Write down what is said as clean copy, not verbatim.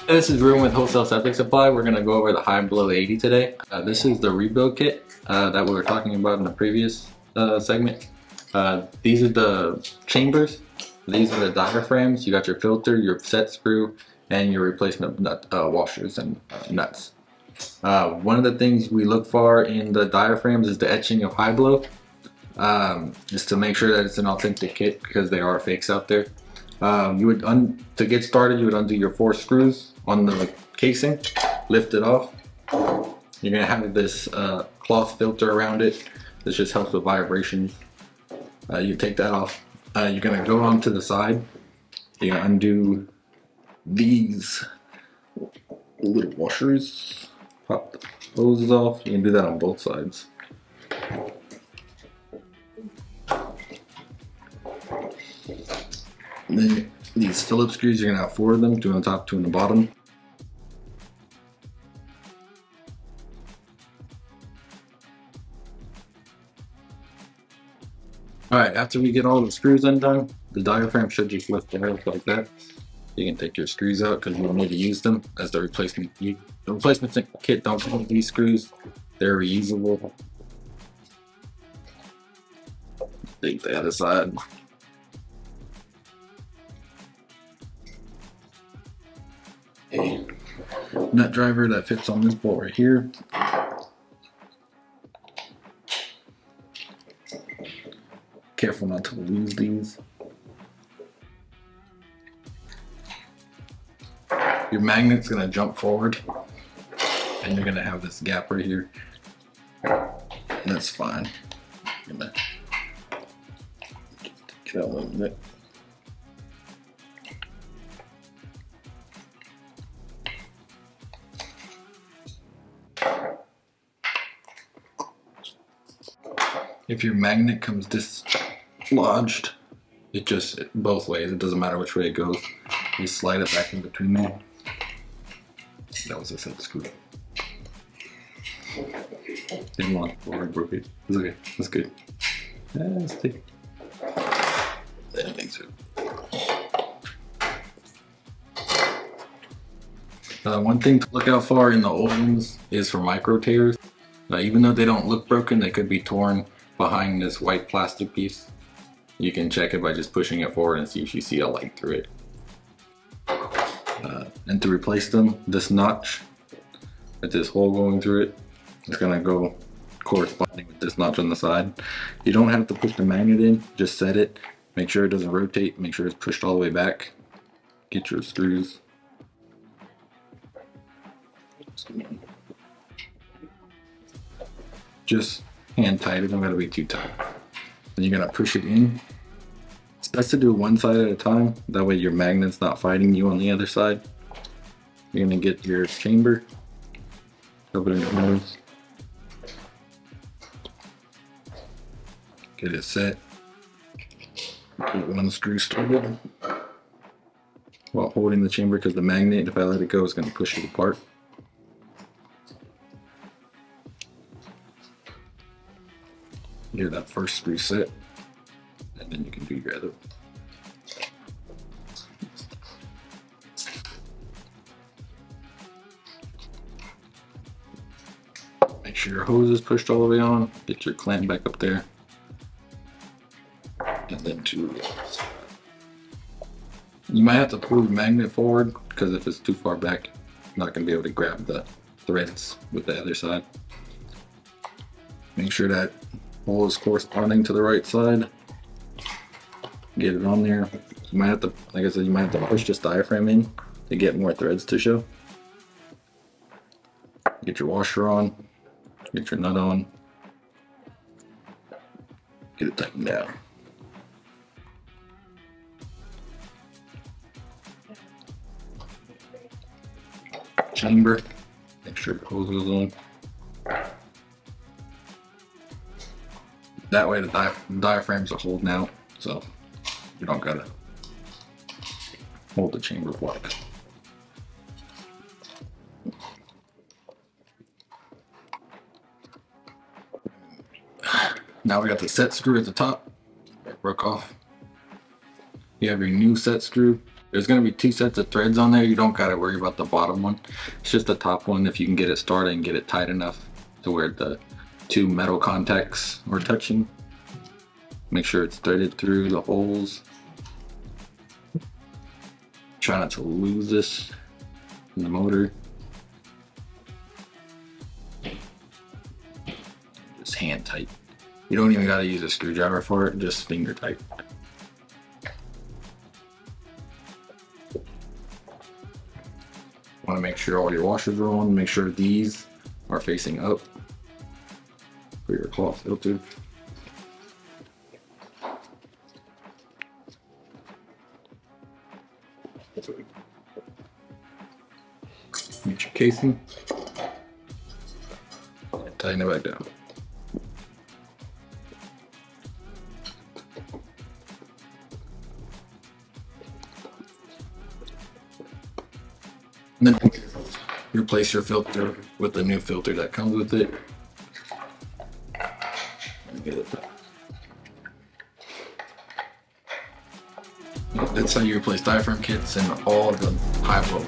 This is Ruben with Wholesale Septic Supply. We're going to go over the HiBlow 80 today. This is the rebuild kit that we were talking about in the previous segment. These are the chambers. These are the diaphragms. You got your filter, your set screw, and your replacement nut, washers and nuts. One of the things we look for in the diaphragms is the etching of HiBlow, just to make sure that it's an authentic kit, because there are fakes out there. To get started, you would undo your 4 screws on the casing, lift it off. You're gonna have this cloth filter around it. This just helps with vibrations. You take that off. You're gonna go onto the side. You're gonna undo these little washers. Pop the hoses off. You can do that on both sides. And then these Phillips screws, you're gonna have 4 of them, 2 on top, 2 on the bottom. Alright, after we get all the screws undone, the diaphragm should just lift out like that. You can take your screws out because you will need to use them as the replacement. The replacement kit don't come with these screws. They're reusable. Take the other side. A nut driver that fits on this bolt right here. Careful not to lose these. Your magnet's gonna jump forward and you're gonna have this gap right here. And that's fine. I'm gonna take it out a little bit. If your magnet comes dislodged, it just both ways. It doesn't matter which way it goes. You slide it back in between there. That was a set screw. Didn't want or I broke it. It's okay. That's good. Let's take it. That makes it. One thing to look out for in the old ones is for micro tears. Even though they don't look broken, they could be torn behind this white plastic piece. You can check it by just pushing it forward and see if you see a light through it. And to replace them, this notch with this hole going through it is gonna go corresponding with this notch on the side. You don't have to push the magnet in, just set it. Make sure it doesn't rotate, make sure it's pushed all the way back. Get your screws. Just hand tight, it don't gotta be too tight. Then you're gonna push it in. It's best to do one side at a time, that way your magnet's not fighting you on the other side. You're gonna get your chamber, open it in, get it set, get one screw started while holding the chamber, because the magnet, if I let it go, is gonna push it apart. Get that first screw set, and then you can do your other. Make sure your hose is pushed all the way on. Get your clamp back up there, and then you might have to pull your magnet forward, because if it's too far back, you're not going to be able to grab the threads with the other side. Make sure that hole is corresponding to the right side. Get it on there. You might have to, like I said, you might have to push this diaphragm in to get more threads to show. Get your washer on. Get your nut on. Get it tightened down. Chamber. Make sure the hose goes on. That way the diaphragms are hold now, so you don't gotta hold the chamber block. Now we got the set screw at the top. Broke off. You have your new set screw. There's going to be two sets of threads on there. You don't got to worry about the bottom one. It's just the top one. If you can get it started and get it tight enough to where the two metal contacts are touching, make sure it's threaded through the holes. Try not to lose this in the motor. Just hand tight. You don't even got to use a screwdriver for it, just finger tight. Want to make sure all your washers are on. Make sure these are facing up for your cloth filter. Get your casing and tighten it back down. And then replace your filter with the new filter that comes with it. That's how you replace diaphragm kits and all of the HiBlow.